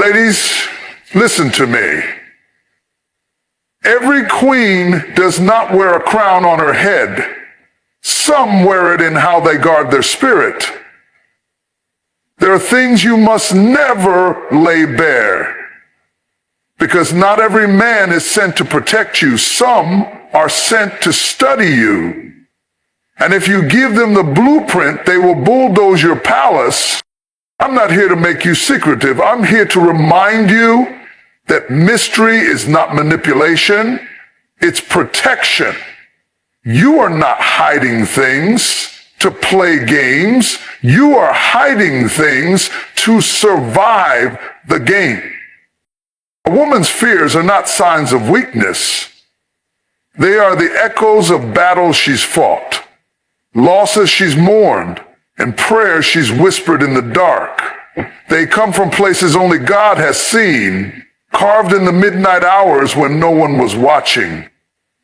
Ladies, listen to me. Every queen does not wear a crown on her head. Some wear it in how they guard their spirit. There are things you must never lay bare, because not every man is sent to protect you. Some are sent to study you. And if you give them the blueprint, they will bulldoze your palace. I'm not here to make you secretive. I'm here to remind you that mystery is not manipulation, it's protection. You are not hiding things to play games. You are hiding things to survive the game. A woman's fears are not signs of weakness. They are the echoes of battles she's fought, losses she's mourned, and prayers she's whispered in the dark. They come from places only God has seen, carved in the midnight hours when no one was watching.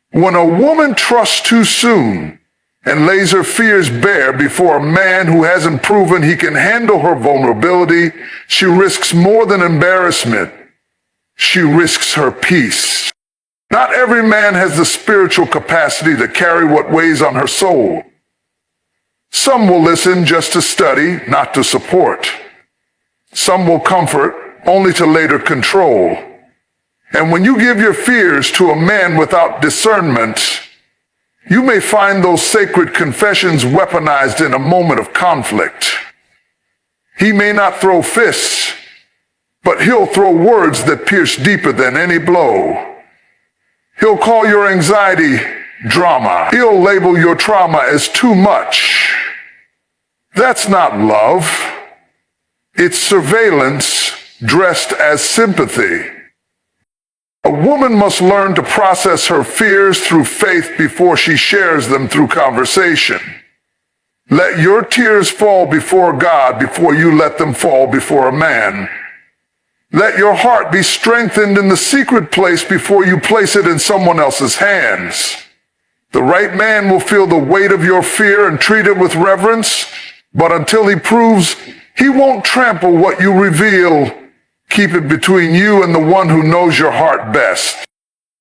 When a woman trusts too soon and lays her fears bare before a man who hasn't proven he can handle her vulnerability, she risks more than embarrassment. She risks her peace. Not every man has the spiritual capacity to carry what weighs on her soul. Some will listen just to study, not to support. Some will comfort, only to later control. And when you give your fears to a man without discernment, you may find those sacred confessions weaponized in a moment of conflict. He may not throw fists, but he'll throw words that pierce deeper than any blow. He'll call your anxiety drama. He'll label your trauma as too much. That's not love. It's surveillance dressed as sympathy. A woman must learn to process her fears through faith before she shares them through conversation. Let your tears fall before God before you let them fall before a man. Let your heart be strengthened in the secret place before you place it in someone else's hands. The right man will feel the weight of your fear and treat it with reverence, but until he proves he won't trample what you reveal, keep it between you and the one who knows your heart best.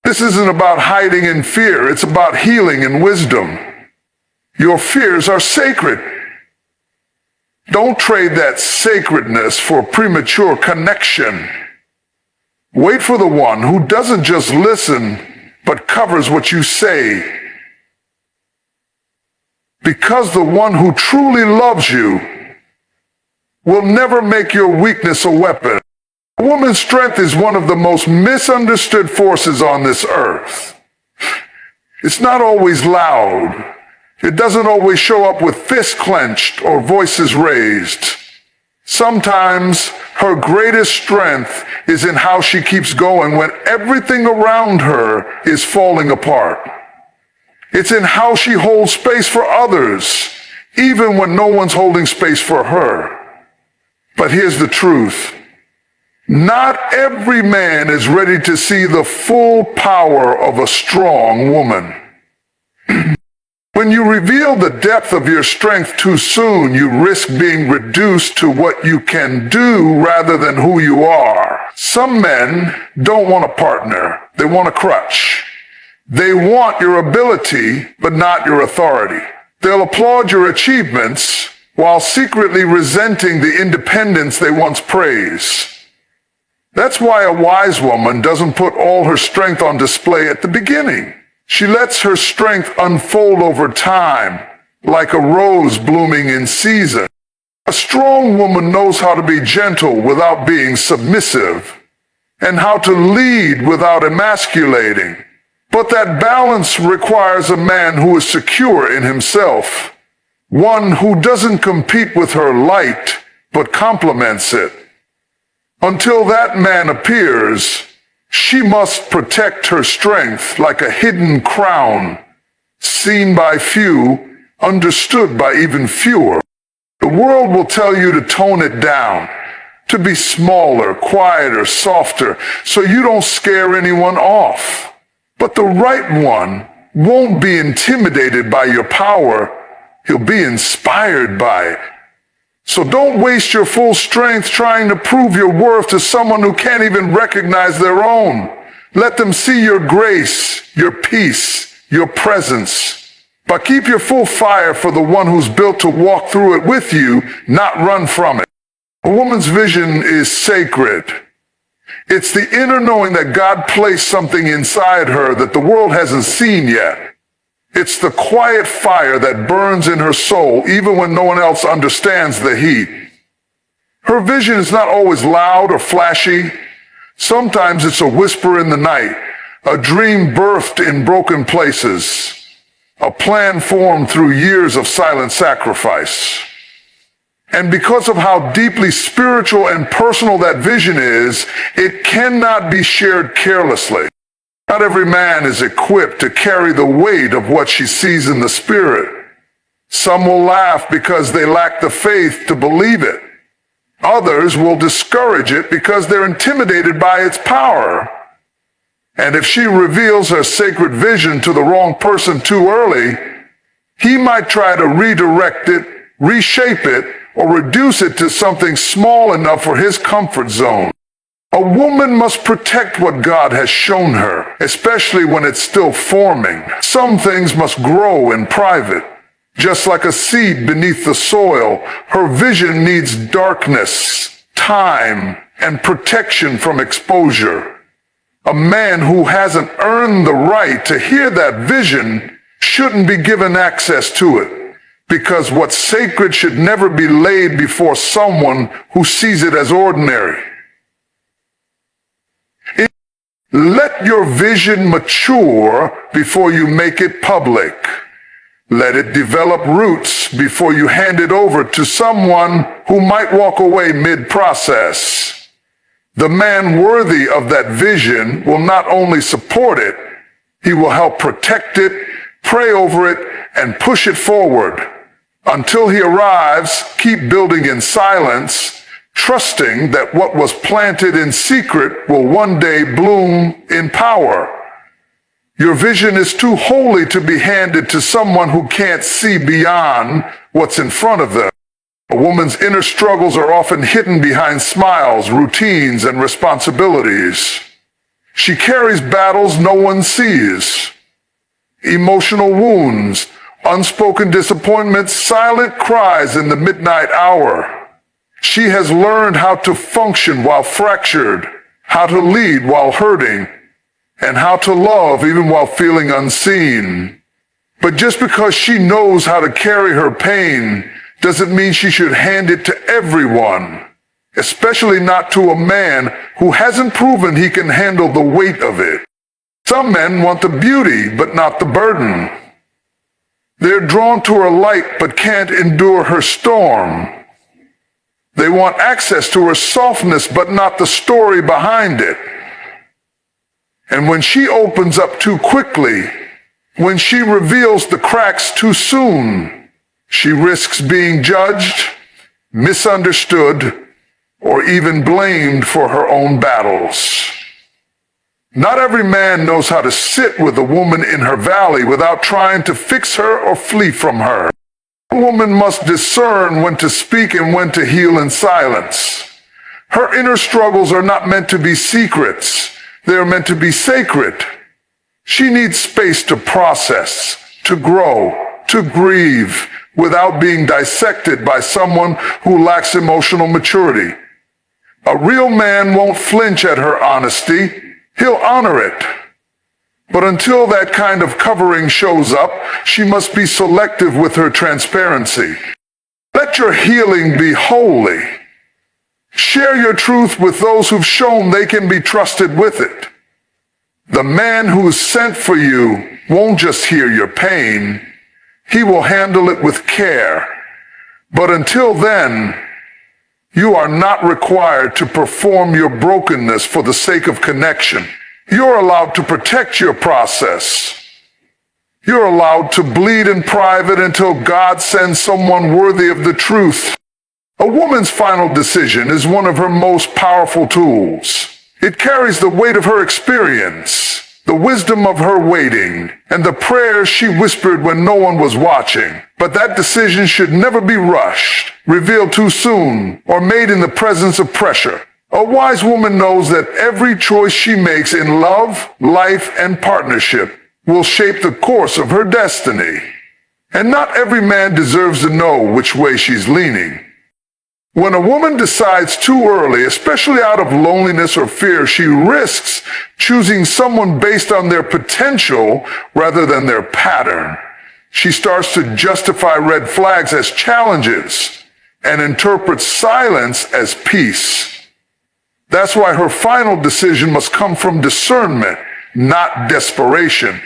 This isn't about hiding in fear. It's about healing and wisdom. Your fears are sacred. Don't trade that sacredness for premature connection. Wait for the one who doesn't just listen, but covers what you say. Because the one who truly loves you will never make your weakness a weapon. A woman's strength is one of the most misunderstood forces on this earth. It's not always loud. It doesn't always show up with fists clenched or voices raised. Sometimes her greatest strength is in how she keeps going when everything around her is falling apart. It's in how she holds space for others, even when no one's holding space for her. But here's the truth. Not every man is ready to see the full power of a strong woman. When you reveal the depth of your strength too soon, you risk being reduced to what you can do rather than who you are. Some men don't want a partner. They want a crutch. They want your ability, but not your authority. They'll applaud your achievements while secretly resenting the independence they once praised. That's why a wise woman doesn't put all her strength on display at the beginning. She lets her strength unfold over time, like a rose blooming in season. A strong woman knows how to be gentle without being submissive, and how to lead without emasculating. But that balance requires a man who is secure in himself, one who doesn't compete with her light, but complements it. Until that man appears, she must protect her strength like a hidden crown, seen by few, understood by even fewer. The world will tell you to tone it down, to be smaller, quieter, softer, so you don't scare anyone off. But the right one won't be intimidated by your power. He'll be inspired by it. So don't waste your full strength trying to prove your worth to someone who can't even recognize their own. Let them see your grace, your peace, your presence. But keep your full fire for the one who's built to walk through it with you, not run from it. A woman's vision is sacred. It's the inner knowing that God placed something inside her that the world hasn't seen yet. It's the quiet fire that burns in her soul even when no one else understands the heat. Her vision is not always loud or flashy. Sometimes it's a whisper in the night, a dream birthed in broken places, a plan formed through years of silent sacrifice. And because of how deeply spiritual and personal that vision is, it cannot be shared carelessly. Not every man is equipped to carry the weight of what she sees in the spirit. Some will laugh because they lack the faith to believe it. Others will discourage it because they're intimidated by its power. And if she reveals her sacred vision to the wrong person too early, he might try to redirect it, reshape it, or reduce it to something small enough for his comfort zone. A woman must protect what God has shown her, especially when it's still forming. Some things must grow in private. Just like a seed beneath the soil, her vision needs darkness, time, and protection from exposure. A man who hasn't earned the right to hear that vision shouldn't be given access to it, because what's sacred should never be laid before someone who sees it as ordinary. Let your vision mature before you make it public. Let it develop roots before you hand it over to someone who might walk away mid-process. The man worthy of that vision will not only support it, he will help protect it, pray over it, and push it forward. Until he arrives, keep building in silence, trusting that what was planted in secret will one day bloom in power. Your vision is too holy to be handed to someone who can't see beyond what's in front of them. A woman's inner struggles are often hidden behind smiles, routines, and responsibilities. She carries battles no one sees. Emotional wounds, unspoken disappointments, silent cries in the midnight hour. She has learned how to function while fractured, how to lead while hurting, and how to love even while feeling unseen. But just because she knows how to carry her pain doesn't mean she should hand it to everyone, especially not to a man who hasn't proven he can handle the weight of it. Some men want the beauty, but not the burden. They're drawn to her light, but can't endure her storm. They want access to her softness, but not the story behind it. And when she opens up too quickly, when she reveals the cracks too soon, she risks being judged, misunderstood, or even blamed for her own battles. Not every man knows how to sit with a woman in her valley without trying to fix her or flee from her. A woman must discern when to speak and when to heal in silence. Her inner struggles are not meant to be secrets. They are meant to be sacred. She needs space to process, to grow, to grieve, without being dissected by someone who lacks emotional maturity. A real man won't flinch at her honesty. He'll honor it. But until that kind of covering shows up, she must be selective with her transparency. Let your healing be holy. Share your truth with those who've shown they can be trusted with it. The man who's sent for you won't just hear your pain. He will handle it with care. But until then, you are not required to perform your brokenness for the sake of connection. You're allowed to protect your process. You're allowed to bleed in private until God sends someone worthy of the truth. A woman's final decision is one of her most powerful tools. It carries the weight of her experience. the wisdom of her waiting, and the prayers she whispered when no one was watching. But that decision should never be rushed, revealed too soon, or made in the presence of pressure. A wise woman knows that every choice she makes in love, life, and partnership will shape the course of her destiny. And not every man deserves to know which way she's leaning. When a woman decides too early, especially out of loneliness or fear, she risks choosing someone based on their potential rather than their pattern. She starts to justify red flags as challenges and interprets silence as peace. That's why her final decision must come from discernment, not desperation.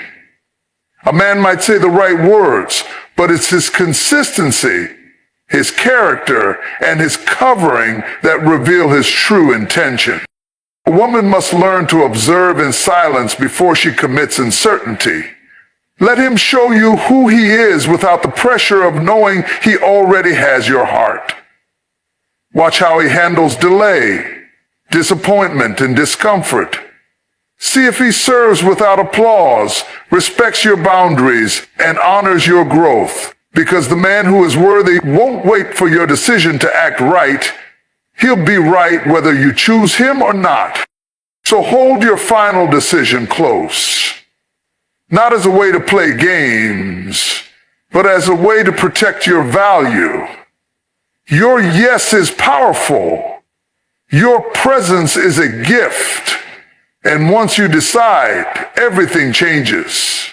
A man might say the right words, but it's his consistency, his character, and his covering that reveal his true intention. A woman must learn to observe in silence before she commits in certainty. Let him show you who he is without the pressure of knowing he already has your heart. Watch how he handles delay, disappointment, and discomfort. See if he serves without applause, respects your boundaries, and honors your growth. Because the man who is worthy won't wait for your decision to act right. He'll be right whether you choose him or not. So hold your final decision close. Not as a way to play games, but as a way to protect your value. Your yes is powerful. Your presence is a gift. And once you decide, everything changes.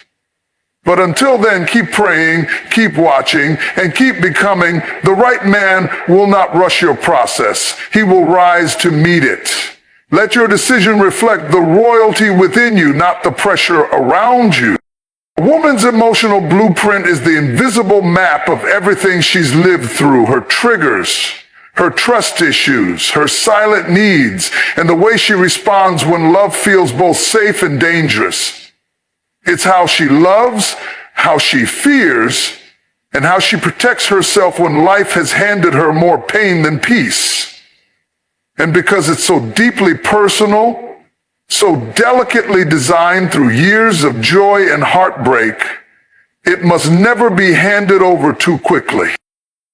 But until then, keep praying, keep watching, and keep becoming. The right man will not rush your process. He will rise to meet it. Let your decision reflect the royalty within you, not the pressure around you. A woman's emotional blueprint is the invisible map of everything she's lived through, her triggers, her trust issues, her silent needs, and the way she responds when love feels both safe and dangerous. It's how she loves, how she fears, and how she protects herself when life has handed her more pain than peace. And because it's so deeply personal, so delicately designed through years of joy and heartbreak, it must never be handed over too quickly.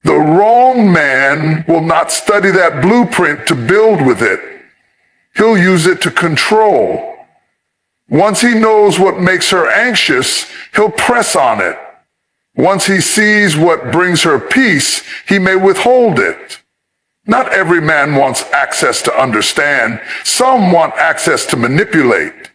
The wrong man will not study that blueprint to build with it. He'll use it to control. Once he knows what makes her anxious, he'll press on it. Once he sees what brings her peace, he may withhold it. Not every man wants access to understand. Some want access to manipulate.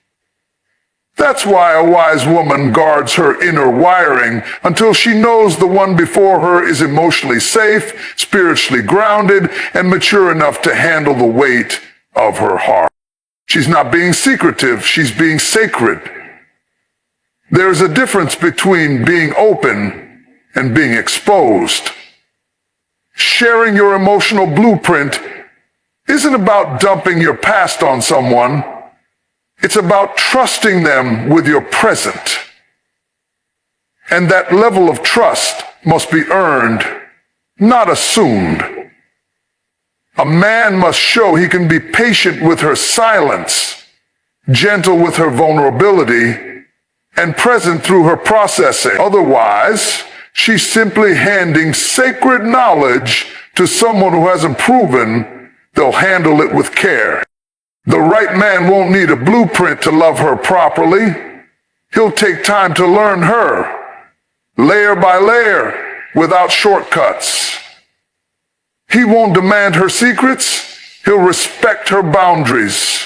That's why a wise woman guards her inner wiring until she knows the one before her is emotionally safe, spiritually grounded, and mature enough to handle the weight of her heart. She's not being secretive, she's being sacred. There is a difference between being open and being exposed. Sharing your emotional blueprint isn't about dumping your past on someone. It's about trusting them with your present. And that level of trust must be earned, not assumed. A man must show he can be patient with her silence, gentle with her vulnerability, and present through her processing. Otherwise, she's simply handing sacred knowledge to someone who hasn't proven they'll handle it with care. The right man won't need a blueprint to love her properly. He'll take time to learn her, layer by layer, without shortcuts. He won't demand her secrets. He'll respect her boundaries.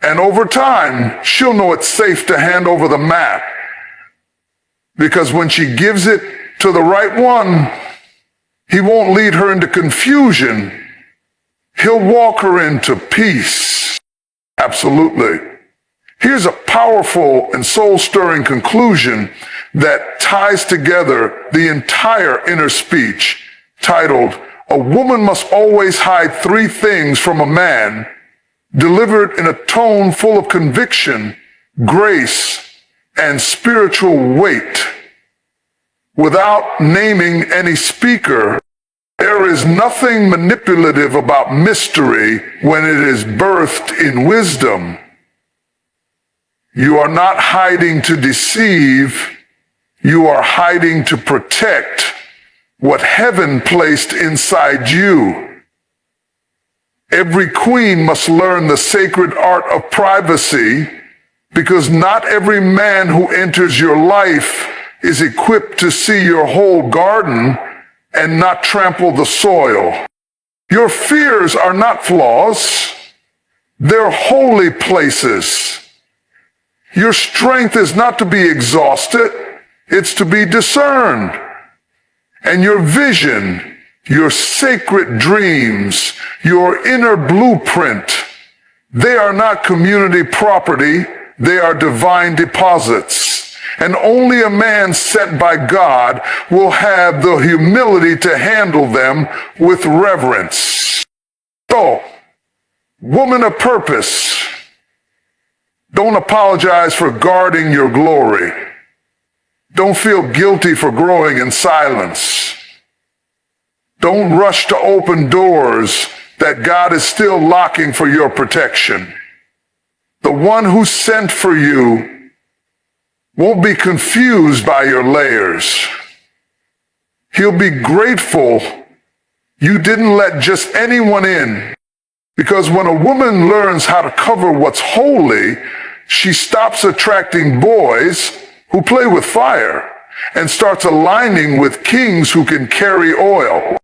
And over time, she'll know it's safe to hand over the map. Because when she gives it to the right one, he won't lead her into confusion. He'll walk her into peace. Absolutely. Here's a powerful and soul-stirring conclusion that ties together the entire inner speech, titled, "A woman must always hide three things from a man," delivered in a tone full of conviction, grace, and spiritual weight. Without naming any speaker, there is nothing manipulative about mystery when it is birthed in wisdom. You are not hiding to deceive. You are hiding to protect what heaven placed inside you. Every queen must learn the sacred art of privacy, because not every man who enters your life is equipped to see your whole garden and not trample the soil. Your fears are not flaws. They're holy places. Your strength is not to be exhausted. It's to be discerned. And your vision, your sacred dreams, your inner blueprint, they are not community property. They are divine deposits. And only a man set by God will have the humility to handle them with reverence. So, woman of purpose, don't apologize for guarding your glory. Don't feel guilty for growing in silence. Don't rush to open doors that God is still locking for your protection. The one who sent for you won't be confused by your layers. He'll be grateful you didn't let just anyone in. Because when a woman learns how to cover what's holy, she stops attracting boys who play with fire and starts aligning with kings who can carry oil.